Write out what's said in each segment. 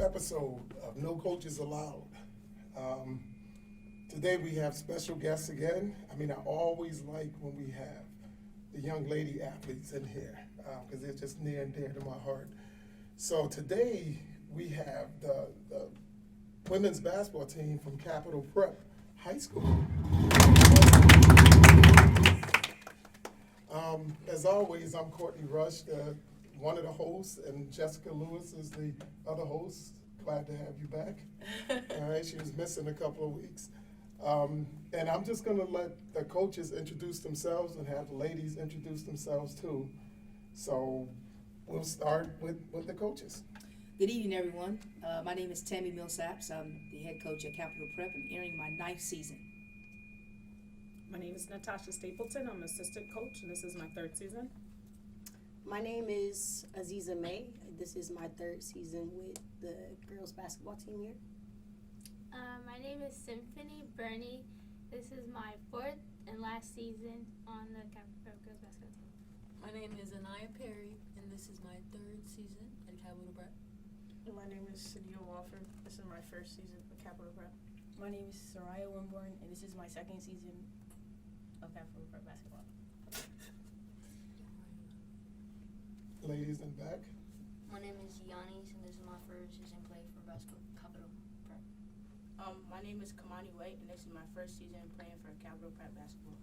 episode of No Coaches Allowed. Today we have special guests again. I mean, I always like when we have the young lady athletes in here because they're just near and dear to my heart. So today we have the women's basketball team from Capital Prep High School. As always, I'm Courtney Rush, one of the hosts, and Jessica Lewis is the other host. Glad to have you back. All right, she was missing a couple of weeks. And I'm just going to let the coaches introduce themselves and have the ladies introduce themselves too. So we'll start with the coaches. Good evening, everyone. My name is Tammy Millsaps. I'm the head coach at Capital Prep and entering my 9th season. My name is Natasha Stapleton. I'm an assistant coach, and this is my 3rd season. My name is Aziza May. This is my 3rd season with the girls basketball team here. My name is Symphony Burney. This is my 4th and last season on the Capital Prep girls basketball team. My name is Anaya Perry, and this is my 3rd season at Capital Prep. My name is Sadia Walford. This is my 1st season at Capital Prep. My name is Soraya Winborn, and this is my 2nd season of Capital Prep basketball. Ladies in back. My name is Giannis, and this is my 1st season playing for Capital Prep. My name is Kamani White, and this is my 1st season playing for Capital Prep basketball.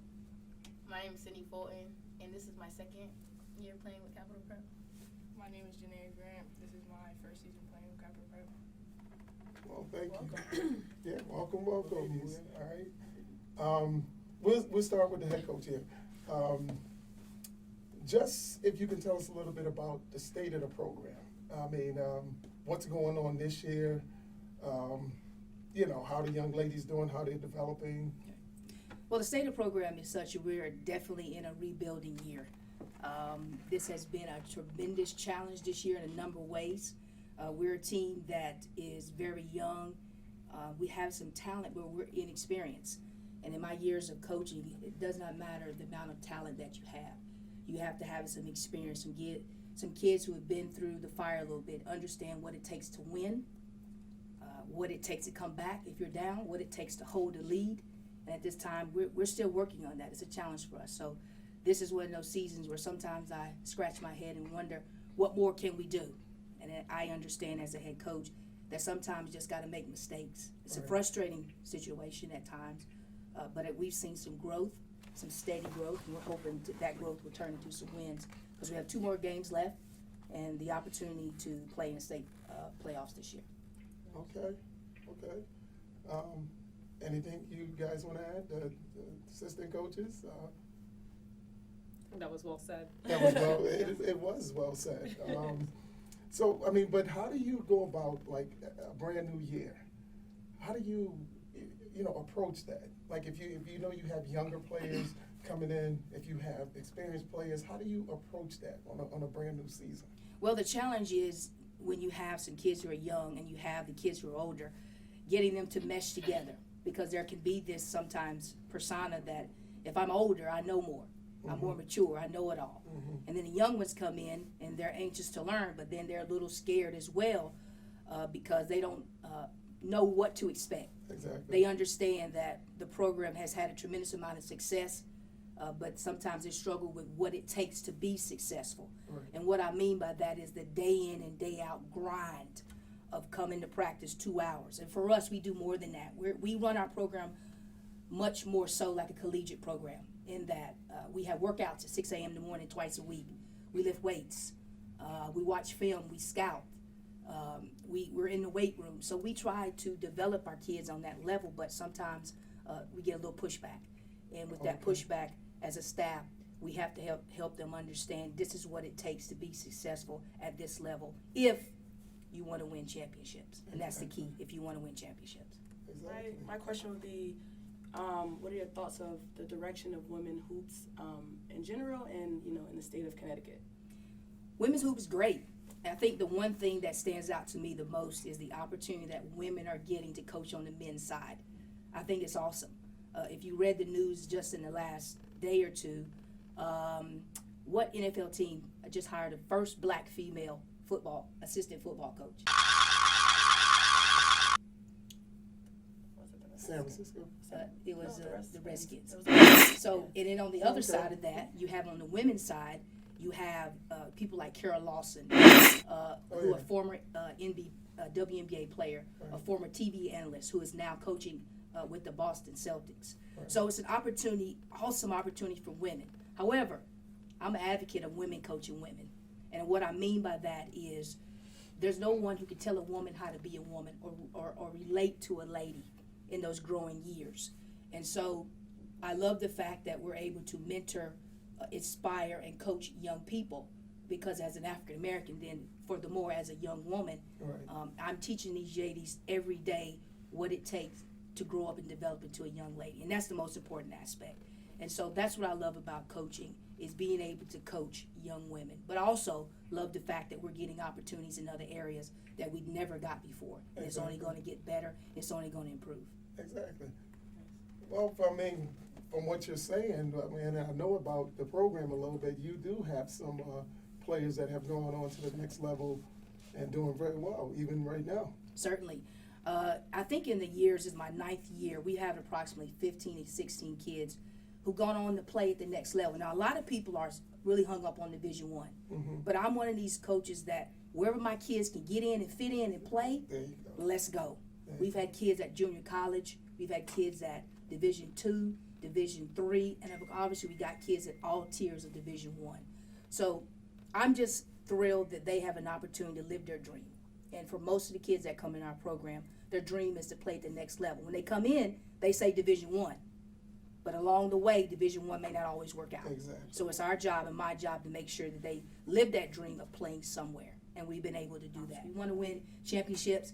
My name is Cindy Fulton, and this is my 2nd year playing with Capital Prep. My name is Janae Grant. This is my 1st season playing with Capital Prep. Well, thank you. Yeah, welcome. All right. We'll start with the head coach here. Just if you can tell us a little bit about the state of the program. I mean, what's going on this year? How the young ladies doing, how they're developing. Well, the state of the program is such that we're definitely in a rebuilding year. This has been a tremendous challenge this year in a number of ways. We're a team that is very young. We have some talent, but we're inexperienced. And in my years of coaching, it does not matter the amount of talent that you have. You have to have some experience and get some kids who have been through the fire a little bit, understand what it takes to win, what it takes to come back if you're down, what it takes to hold a lead. And at this time, we're still working on that. It's a challenge for us. So this is one of those seasons where sometimes I scratch my head and wonder, what more can we do? And I understand as a head coach that sometimes you just got to make mistakes. It's a frustrating situation at times, but we've seen some growth, some steady growth, and we're hoping that growth will turn into some wins because we have 2 more games left and the opportunity to play in the state playoffs this year. Okay. Anything you guys want to add, the assistant coaches? That was well said. That was it was well said. So, I mean, but how do you go about, like, a brand new year? How do you, approach that? Like, if you know you have younger players coming in, if you have experienced players, how do you approach that on a brand new season? Well, the challenge is when you have some kids who are young and you have the kids who are older, getting them to mesh together, because there can be this sometimes persona that if I'm older, I know more. I'm more mature, I know it all. And then the young ones come in and they're anxious to learn, but then they're a little scared as well because they don't know what to expect. Exactly. They understand that the program has had a tremendous amount of success, but sometimes they struggle with what it takes to be successful. Right. And what I mean by that is the day in and day out grind of coming to practice 2 hours. And for us, we do more than that. We run our program much more so like a collegiate program in that we have workouts at 6 a.m. in the morning twice a week. We lift weights. We watch film. We scout. We're in the weight room. So we try to develop our kids on that level, but sometimes we get a little pushback. And with that pushback, as a staff, we have to help them understand this is what it takes to be successful at this level if you want to win championships. And that's the key, if you want to win championships. Exactly. My question would be, what are your thoughts of the direction of women hoops in general and, in the state of Connecticut? Women's hoop is great. I think the one thing that stands out to me the most is the opportunity that women are getting to coach on the men's side. I think it's awesome. If you read the news just in the last day or two, what NFL team just hired the first black female assistant football coach? San Francisco. It was No, the Redskins. It was- So, and then on the other Okay. side of that, you have on the women's side, you have people like Carol Lawson, who yeah. a former WNBA player, a Right. former TV analyst, who is now coaching with the Boston Celtics. Right. So it's an opportunity, awesome opportunity for women. However, I'm an advocate of women coaching women. And what I mean by that is there's no one who can tell a woman how to be a woman or relate to a lady in those growing years. And so I love the fact that we're able to mentor, inspire, and coach young people, because as an African American, then furthermore as a young woman, Right. I'm teaching these ladies every day what it takes to grow up and develop into a young lady. And that's the most important aspect. And so that's what I love about coaching, is being able to coach young women. But I also love the fact that we're getting opportunities in other areas that we never got before. And it's only Exactly. going to get better. It's only going to improve. Exactly. Well, from what you're saying, I know about the program a little bit. You do have some players that have gone on to the next level and doing very well, even right now. Certainly. I think in the years, is my 9th year, we have approximately 15 to 16 kids who've gone on to play at the next level. Now, a lot of people are really hung up on Division I, Mm-hmm. but I'm one of these coaches that wherever my kids can get in and fit in and play, There you go. let's go. There you We've had kids at junior college, we've had kids at Division II, Division III, and obviously we got kids at all tiers of Division I. So I'm just thrilled that they have an opportunity to live their dream. And for most of the kids that come in our program, their dream is to play at the next level. When they come in, they say Division I. But along the way, Division I may not always work out. Exactly. So it's our job and my job to make sure that they live that dream of playing somewhere. And we've been able to do that. We want to win championships,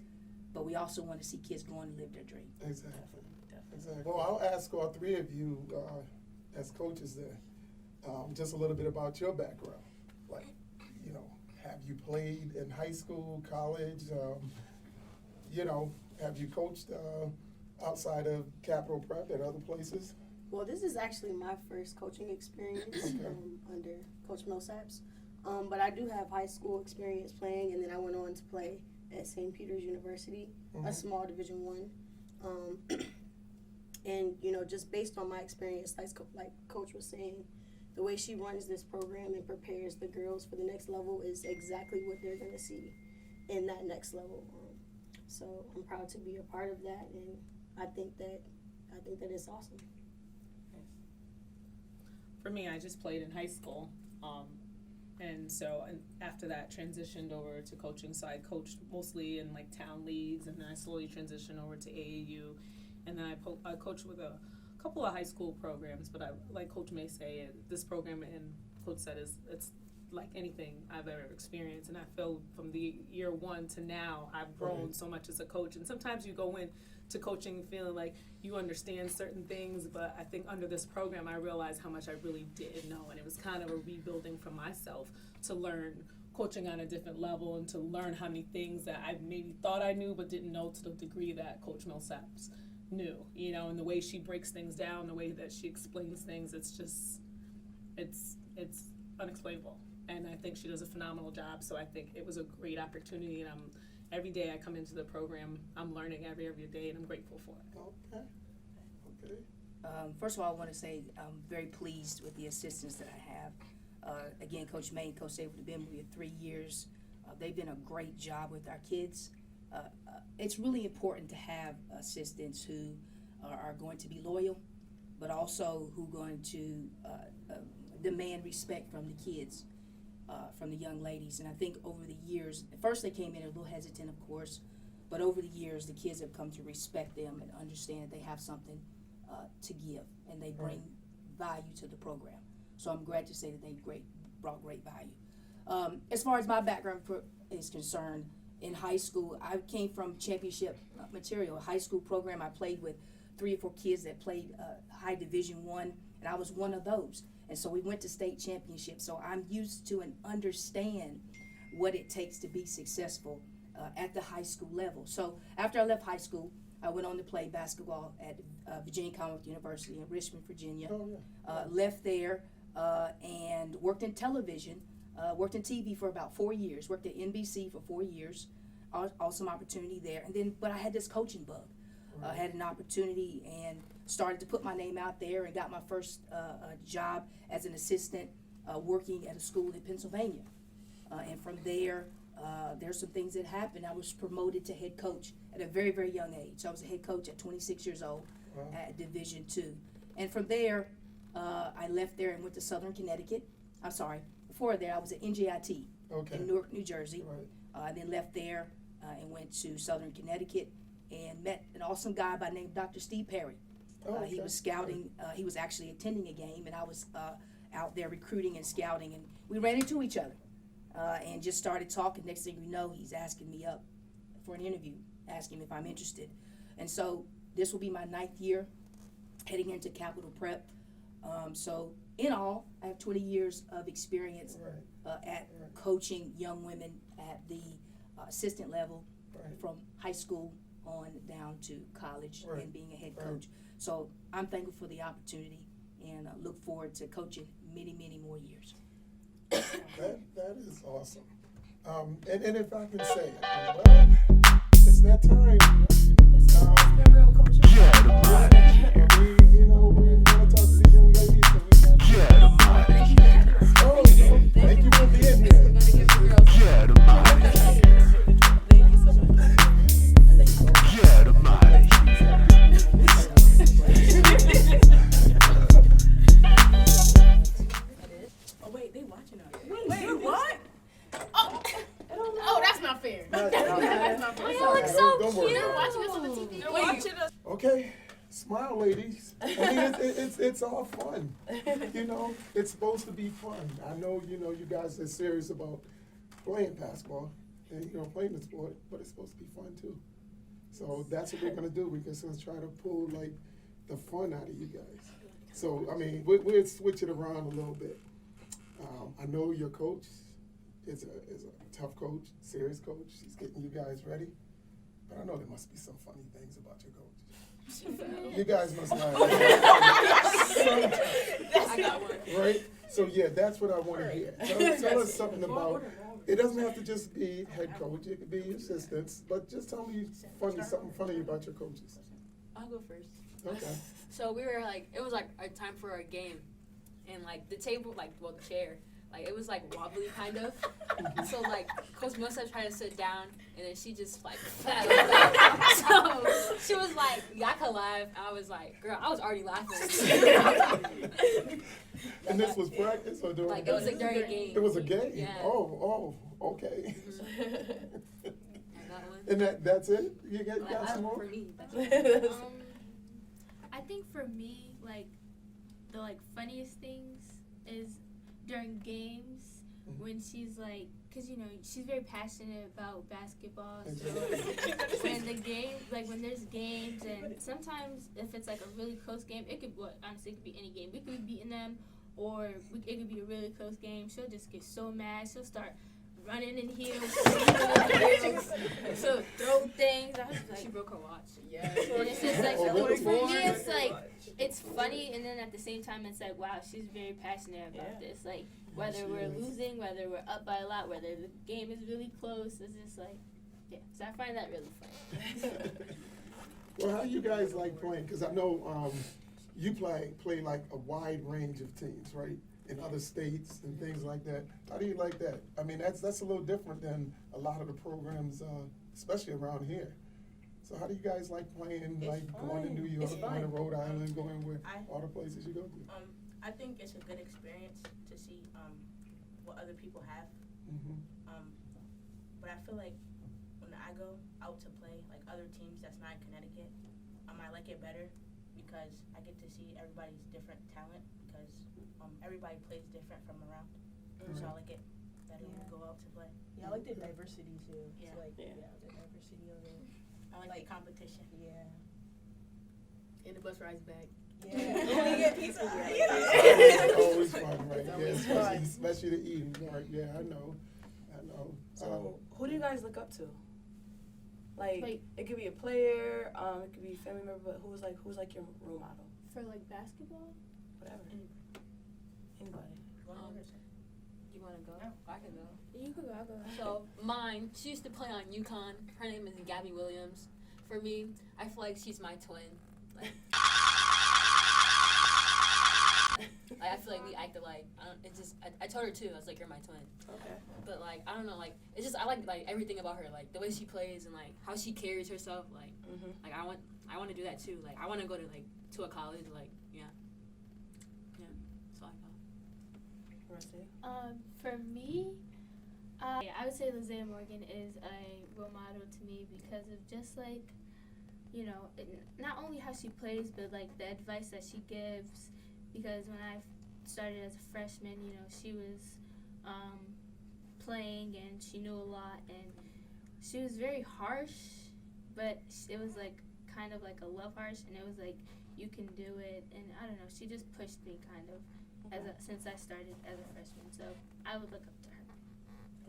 but we also want to see kids go on and live their dream. Exactly. Exactly. Well, I'll ask all three of you, as coaches there, just a little bit about your background. Like, have you played in high school, college? Have you coached outside of Capital Prep at other places? Well, this is actually my first coaching experience under Coach Millsaps. But I do have high school experience playing, and then I went on to play at St. Peter's University, a Mhm. small Division I. And just based on my experience, like Coach was saying, the way she runs this program and prepares the girls for the next level is exactly what they're going to see in that next level. So I'm proud to be a part of that, and I think that it's awesome. For me, I just played in high school, and after that transitioned over to coaching. So I coached mostly in like town leagues, and then I slowly transitioned over to AAU, and then I coached with a couple of high school programs. But like Coach may say, this program and Coach said it's like anything I've ever experienced, and I feel from the year one to now I've grown Right. so much as a coach. And sometimes you go in to coaching feeling like you understand certain things, but I think under this program I realized how much I really didn't know, and it was kind of a rebuilding for myself to learn coaching on a different level and to learn how many things that I maybe thought I knew but didn't know to the degree that Coach Millsaps knew, and the way she breaks things down, the way that she explains things, it's unexplainable. And I think she does a phenomenal job, so I think it was a great opportunity, and every day I come into the program, I'm learning every day, and I'm grateful for it. Okay. First of all, I want to say I'm very pleased with the assistants that I have. Again, Coach May and Coach Sabre have been with me 3 years. They've done a great job with our kids. It's really important to have assistants who are going to be loyal, but also who are going to demand respect from the kids, from the young ladies. And I think over the years, at first they came in a little hesitant, of course, but over the years the kids have come to respect them and understand that they have something to give, and they bring value to the program. So I'm glad to say that they brought great value. As far as my background is concerned, in high school, I came from championship material, a high school program. I played with 3 or 4 kids that played high Division I, and I was one of those. And so we went to state championships. So I'm used to and understand what it takes to be successful at the high school level. So after I left high school, I went on to play basketball at Virginia Commonwealth University in Richmond, Virginia. Oh, yeah. Left there and worked in television, worked in TV for about 4 years, worked at NBC for 4 years. Awesome opportunity there. And then, but I had this coaching bug. had an opportunity and started to put my name out there and got my first job as an assistant working at a school in Pennsylvania. And from there, there's some things that happened. I was promoted to head coach at a very, very young age. I was a head coach at 26 years old at Division II. And from there, I left there and went to Southern Connecticut. I'm sorry, before there, I was at NJIT in Newark, New Jersey. I then left there and went to Southern Connecticut and met an awesome guy by the name of Dr. Steve Perry. He was scouting, he was actually attending a game, and I was out there recruiting and scouting, and we ran into each other and just started talking. Next thing you know, he's asking me up for an interview, asking me if I'm interested. And so this will be my 9th year heading into Capital Prep. So in all, I have 20 years of experience at coaching young women at the assistant level from high school on down to college and being a head coach. So I'm thankful for the opportunity and look forward to coaching many, many more years. That is awesome. And if I can say, well, it's that time. We're going to talk to the young ladies. Thank you for being here. We're gonna give the girls. Thank you so much. Oh wait, they watching us. Wait, what? Oh, that's not fair. That's not fair. You look so Don't worry. cute. They're watching us on the TV. They're watching us. Okay, smile, ladies. I mean, it's all fun. It's supposed to be fun. I know, you guys are serious about playing basketball and, playing the sport, but it's supposed to be fun too. So that's what we're gonna do. We're just gonna try to pull like the fun out of you guys. So I mean, we'll switch it around a little bit. I know your coach is a tough coach, serious coach. He's getting you guys ready. But I know there must be some funny things about your coach. You guys must laugh. I got one. Right? So yeah, that's what I want to hear. Tell us something about. It doesn't have to just be head coach. It could be assistants. But just tell me something funny about your coaches. I'll go first. Okay. So we were it was a time for a game, and the table, the chair, it was wobbly kind of. So Coach Melissa tried to sit down, and then she just flat over. So she was like, "Y'all can laugh." I was like, "Girl, I was already laughing." And this was practice or during? It was during a game. It was a game. Yeah. Oh, okay. I got one. And that's it? You got some more? For me, that's I think for me, the funniest things is during games when she's because she's very passionate about basketball. So when the game, when there's games, and sometimes if it's a really close game, it could honestly it could be any game. We could be beating them, or it could be a really close game. She'll just get so mad. She'll start running in heels. She'll throw things. I was she broke her watch. and it's just really? for me, it's it's funny, and then at the same time, it's wow, she's very passionate about this. Whether we're losing, whether we're up by a lot, whether the game is really close, it's just yeah. So I find that really funny. Well, how do you guys like playing? Because I know you play a wide range of teams, right? In other states and things like that. How do you like that? I mean, that's a little different than a lot of the programs, especially around here. So how do you guys like playing, going to New York, going to Rhode Island, going with all the places you go to? I think it's a good experience to see what other people have. But I feel when I go out to play other teams that's not in Connecticut, I like it better because I get to see everybody's different talent because everybody plays different from around. So I like it better when we go out to play. Yeah, I like the diversity too. Yeah. It's the diversity of it. I like the competition. Yeah. And the bus rides back. Yeah. Oh, you get pizza. It's always fun, right? It's Yeah, always fun. especially the eating part. Yeah, I know. So, who do you guys look up to? It could be a player, it could be a family member, but who's your role model? For basketball? Whatever. Anybody. You want to go? I can go. You could go, I'll go. So mine, she used to play on UConn. Her name is Gabby Williams. for me, I feel like she's my twin. Like, I feel like we act alike. I told her too. I was like, you're my twin. Okay. But like, I don't know. Like, it's just I like everything about her. Like the way she plays and like how she carries herself. Like, like I want to do that too. Like I want to go to a college. Like so I know. Rusty? For me, I would say Lizzie Morgan is a role model to me because of just like, you know, not only how she plays, but like the advice that she gives. Because when I started as a freshman, you know, she was playing and she knew a lot, and she was very harsh, but it was like kind of like a love harsh, and it was like, you can do it, and I don't know, she just pushed me kind of since I started as a freshman, so I would look up to her.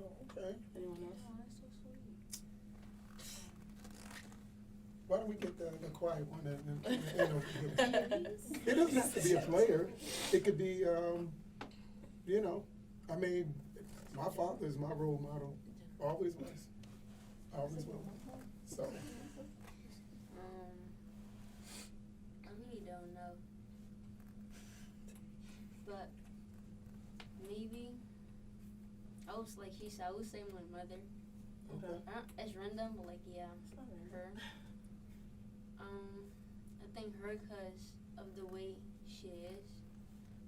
Oh, okay. Anyone else? Oh, that's so sweet. Why don't we get the quiet one and over here? It doesn't have to be a player. It could be, you know, I mean, my father is my role model. Always was. Always will. So. I really don't know. But maybe I would say my mother. Okay. It's random, but like yeah, her. I think her because of the way she is.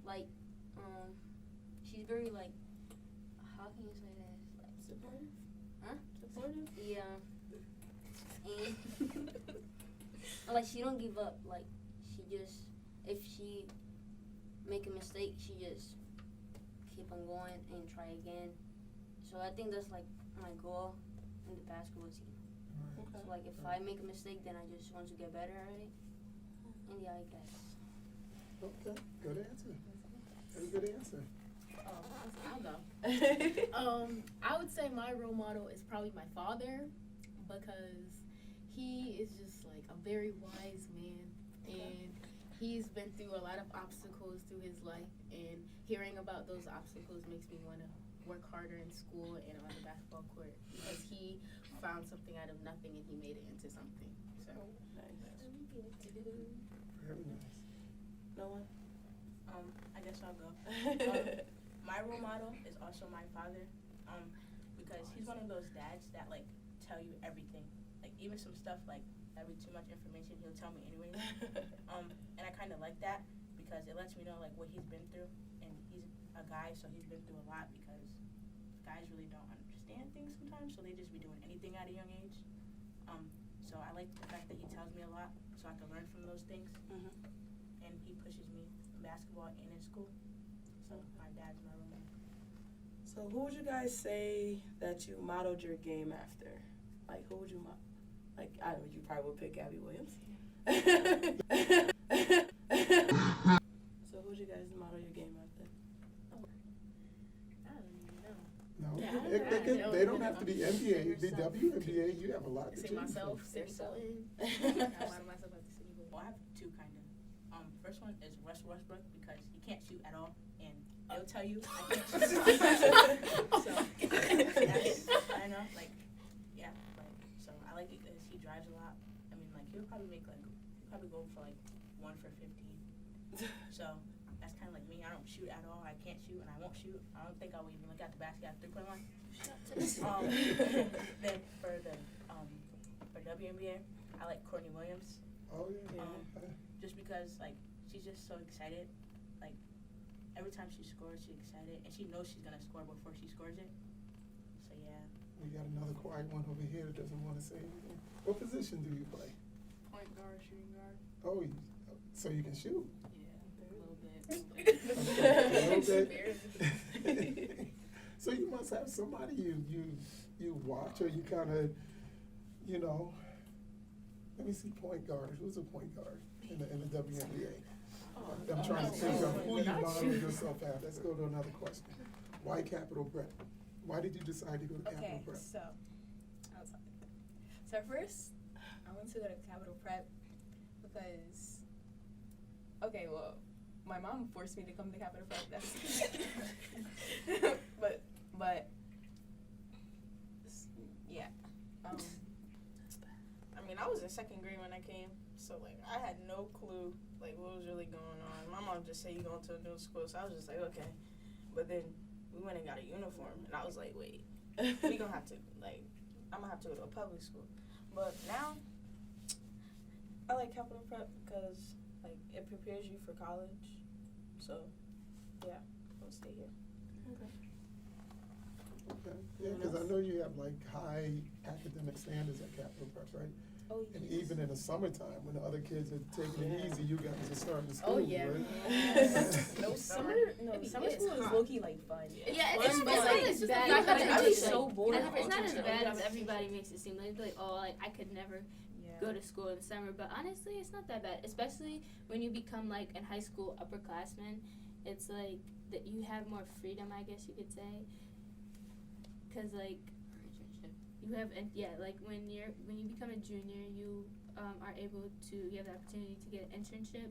Like, she's very like, how can you say this? Like Supportive? Huh? Supportive? Yeah. And like she don't give up. Like she just, if she make a mistake, she just keep on going and try again. So I think that's like my goal in the basketball team. Okay. So like if I make a mistake, then I just want to get better at it. And yeah, I guess. Okay. Good answer. Very good answer. I'll go. I would say my role model is probably my father, because he is just like a very wise man, and he's been through a lot of obstacles through his life, and hearing about those obstacles makes me want to work harder in school and on the basketball court, because he found something out of nothing and he made it into something. So Very nice. No one? I guess I'll go. My role model is also my father, because he's one of those dads that like tell you everything, like even some stuff like that be too much information, he'll tell me anyway. And I kind of like that because it lets me know like what he's been through, and he's a guy, so he's been through a lot, because guys really don't understand things sometimes, so they just be doing anything at a young age. So I like the fact that he tells me a lot, so I can learn from those things. And he pushes me in basketball and in school. So my dad's my role model. So who would you guys say that you modeled your game after? Like who would you like? I don't know. You probably would pick Gabby Williams. So who would you guys model your game after? I don't even know. No, Yeah, they don't have to be NBA. The WNBA, you have a lot to Say choose myself, from. City Fulton. I model myself after City Fulton. Well, I have two kind of. First one is Russ Westbrook, because he can't shoot at all, and he'll tell you I can't shoot. So that's, I know, like, yeah, like, so I like it because he drives a lot. I mean, like he'll probably go for like 1 for 15. So that's kind of like me. I don't shoot at all. I can't shoot, and I won't shoot. I don't think I will even look at the basket at the 3-point line. Then for WNBA, I like Courtney Williams. Oh, yeah. Just because, like, she's just so excited. Like, every time she scores, she's excited. And she knows she's going to score before she scores it. So, yeah. We got another quiet one over here that doesn't want to say anything. What position do you play? Point guard, shooting guard. Oh, so you can shoot. Yeah, a little bit. A little bit. So you must have somebody you watch, or you kind of, you know. Let me see, point guard. Who's a point guard in the WNBA? I'm trying to think of who you model yourself at. Let's go to another question. Why Capital Prep? Why did you decide to go to Capital Okay, Prep? so first I went to go to Capital Prep because, okay, well, my mom forced me to come to Capital Prep. That's but yeah. I mean, I was in second grade when I came, so like I had no clue like what was really going on. My mom just said you going to a new school, so I was just like, okay. But then we went and got a uniform, and I was like, wait, we gonna have to like, I'm gonna have to go to a public school. But now, I like Capital Prep because like it prepares you for college. So, yeah, I'll stay here. Okay. Yeah, because I know you have like high academic standards at Capital Prep, right? Oh, And even in the summertime, when the other kids are taking it easy, you guys are starting to Oh school, yeah. right? No Summer summer school school is low key like fun. Yeah, It's it's not like, as it's just bad the as fact that everybody it's thinks. like, so bored. it's not as Yeah. bad as everybody makes it seem. Like, they're like, oh, like I could never go to school in the summer, but honestly, it's not that bad. Especially when you become like in high school upperclassmen, it's like that you have more freedom, I guess you could say. Cause like you have, and yeah, like when you become a junior, you are able to, you have the opportunity to get an internship,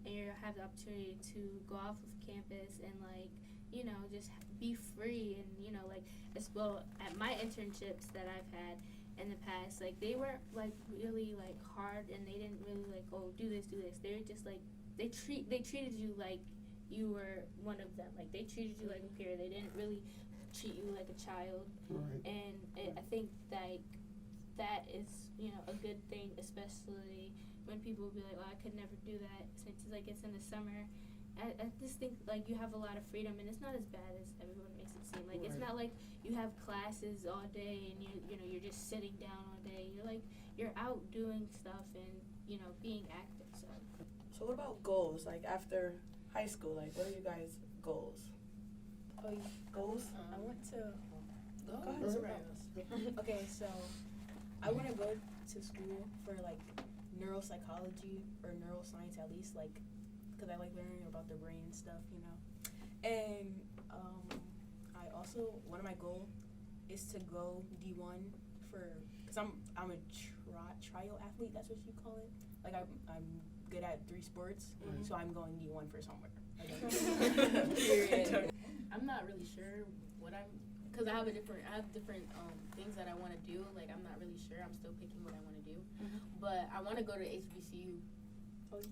and you have the opportunity to go off of campus and like, you know, just be free. And you know, like as well at my internships that I've had in the past, like they weren't like really like hard, and they didn't really like, oh, do this. They were just like, they treated you like you were one of them. Like they treated you like a peer. They didn't really treat you like a child. Right. And I think like that is, you know, a good thing, especially when people be like, oh, I could never do that since like it's in the summer. I just think like you have a lot of freedom, and it's not as bad as everyone makes it seem. Like it's Right. not like you have classes all day and you're just sitting down all day. You're out doing stuff and, you know, being active. So what about goals? Like after high school, like what are you guys' goals? Oh, yeah. Goals? I want to Go ahead. Okay, so I want to go to school for like neuropsychology or neuroscience at least, like because I like learning about the brain and stuff, you know. And I also, one of my goals is to go D1 because I'm a trio athlete. That's what you call it. Like I'm good at 3 sports, so I'm going D1 for somewhere. Period. I'm not really sure what because I have different things that I want to do. Like I'm not really sure. I'm still picking what I want to do, but I want to go to HBCU.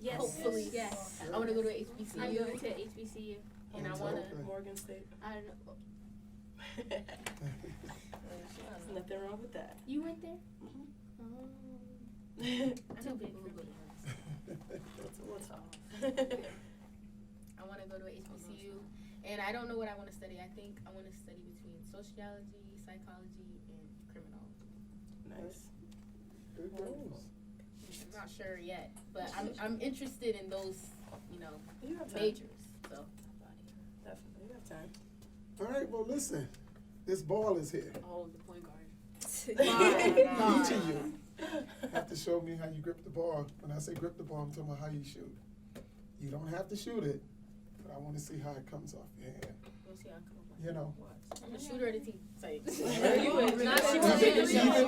Yes. Hopefully, Yes. I want to go to HBCU. I'm going to HBCU. And I That's want to. okay. Morgan State. I don't know. There's nothing wrong with that. You went there? Too big for me. What's up? I want to go to a HBCU, and I don't know what I want to study. I think I want to study between sociology, psychology, and criminology. Nice. Good goals. I'm not sure yet, but I'm interested in those, you know, You have time. majors. So Definitely, you have time. All right, well, listen, this ball is here. Oh, the point guard. Each of you have to show me how you grip the ball. When I say grip the ball, I'm talking about how you shoot. You don't have to shoot it, but I want to see how it comes off your hand. we'll see how I come up. You know. I'm a shooter of the team. Like, You not a a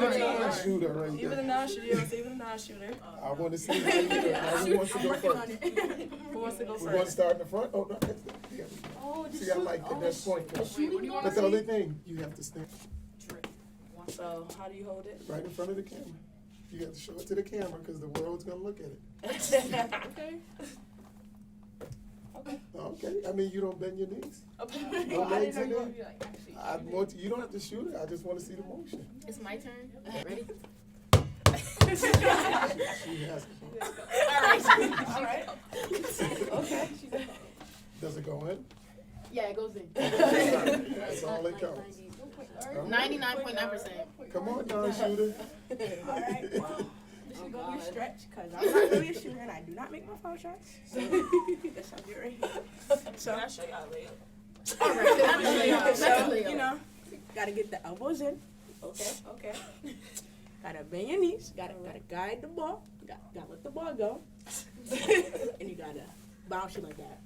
shooter. A shooter right Even a there. non-shooter, even a non-shooter. I want to see how you do it. Now, who wants to go first? Who wants to go We want to first? start in the front? Oh, no. Here we go. Oh, See, I like that. That's point guard. But the only thing, you have to stand So, how do you hold it? right in front of the camera. You have to show it to the camera because the world's going to look at it. Okay. Okay. I mean, you don't bend your knees. I No didn't legs know in you there. would be like, actually. I want you don't have to shoot it. I just want to see the motion. It's my turn. Ready? She has to. All right. Okay. Does it go in? Yeah, it goes in. That's all that counts. 99.9%. Come on, non-shooter. All right. Well, this Oh, is gonna be a God. stretch because I'm not really a shooter and I do not make my foul shots. So that's how I get right here. So I'll show y'all later. All right. So you know, gotta get the elbows in. Okay. Gotta bend your knees. Gotta guide the ball. Gotta let the ball go. And you gotta bounce it like that.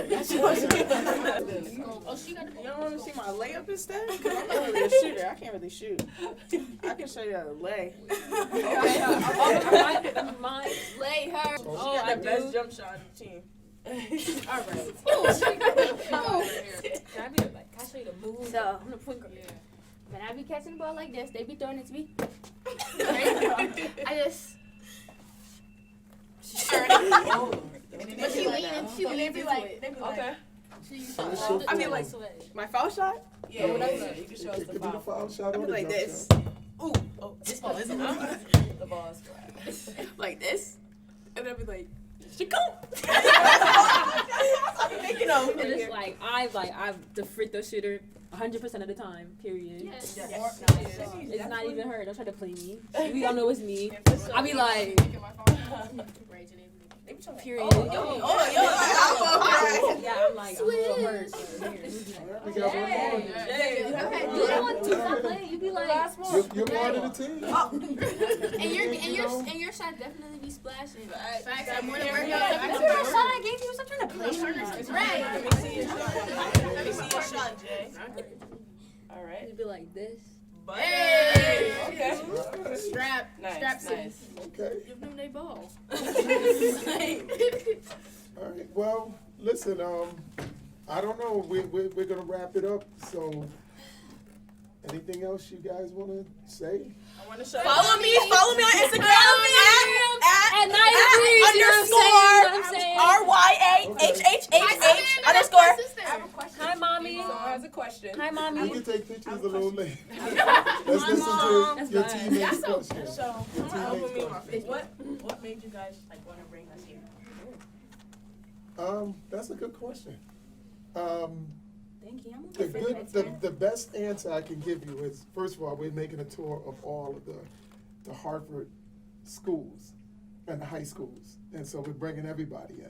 That's what I'm saying. Oh, she got the You don't want to see my layup instead? Because I'm not really a shooter. I can't really shoot. I can show you how to lay. Mine. Lay her. She Oh, got I the do. best jump shot on the team. All right. Can I be like, can I show you the move? So- I'm the point guard. When I be catching the ball like this, they be throwing it to me. I I just. But she leans She and they leans be into like, it. they be like, Okay. I mean like, my foul shot? Yeah, whatever. You can show us It the could be the foul. foul shot I or be the like jump this. shot. Ooh, oh, this ball isn't The ball is flat. like this. And then I'd be like, she go. I be making them. And it's like I'm the free throw shooter 100% of the time. Period. Yes. It's not even her. Don't try to play me. We all know it's me. I be like, period. Yeah, I'm like, I'm a little hurt. We got one more. You don't want to stop playing. You be like, You're part of the team. And your shot definitely be splashing. Facts. I'm more than Remember working that on shot I gave you? Stop trying to play me. Right. Let me see your shot. Let me see your shot, Jay. All right. you be like this. Hey. Okay. All right. Strap. Nice, Strap nice. Okay. Give them they ball. All right. Well, listen. I don't know. We're gonna wrap it up. So, anything else you guys want to say? I want to show Follow me on Instagram At 9 at you know what I'm saying? RYAHHHH underscore. Hi, mommy. So has a question. Hi, We mommy. can take pictures a little later. Let's listen to That's your fine. teammates' question. So, Your teammates' question. what made you guys like want to bring us here? That's a good question. Thank you. The best answer I can give you is, first of all, we're making a tour of all of the Hartford schools and the high schools, and so we're bringing everybody in.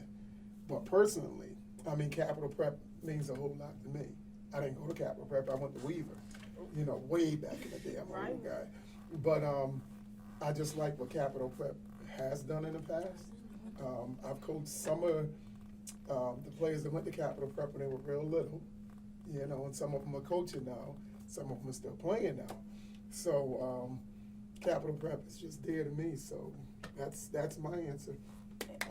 But personally, I mean, Capital Prep means a whole lot to me. I didn't go to Capital Prep. I went to Weaver, way back in the day. I'm an old guy. But I just like what Capital Prep has done in the past. I've coached some of the players that went to Capital Prep when they were real little, and some of them are coaching now. Some of them are still playing now. So Capital Prep is just dear to me. So that's my answer.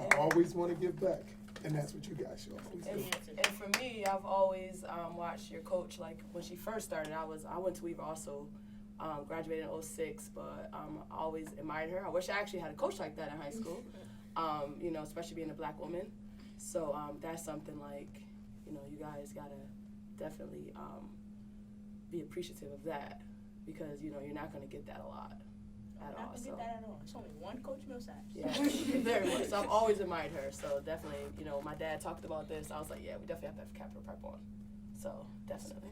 I always want to give back, and that's what you guys should always do. And for me, I've always watched your coach. Like when she first started, I went to Weaver also, graduated in 2006, but I always admired her. I wish I actually had a coach like that in high school, especially being a black woman. So that's something like, you guys gotta definitely be appreciative of that, because you're not gonna get that a lot at all. Not to get that at all. It's only one Coach Millsaps. Yeah, very much. So I've always admired her. So definitely, my dad talked about this. I was like, yeah, we definitely have to have Capital Prep on. So definitely.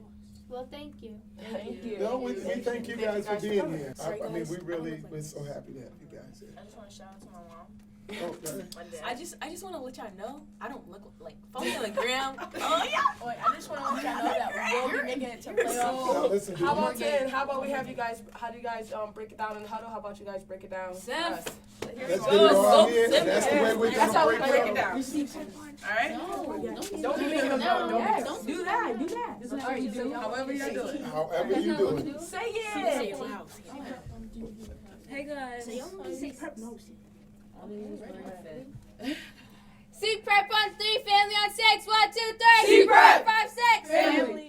Well, thank you. Thank you. No, we thank you guys for being coming. here. Sorry, I mean, guys. we're so happy to have you guys here. I just want to shout out to my mom. Okay. My dad. I just want to let y'all know I don't look like follow me on the gram. Wait, I just want to let y'all know that we will be making it to Now, playoffs. listen, How about Ted? How about we have you guys? How do you guys break it down in the huddle? How about you guys break it down? Sim. for us? let's get it all here, and that's the way we're That's how we gonna break break it it down. down. All right. Don't be making them no, yes. don't Do that. Do that. This is how you do it. However you do it. However you do it. Say Say it. it loud. Hey, guys. C prep on 3, family on 6. 1, 2, 3. C prep. 5, 6. Family.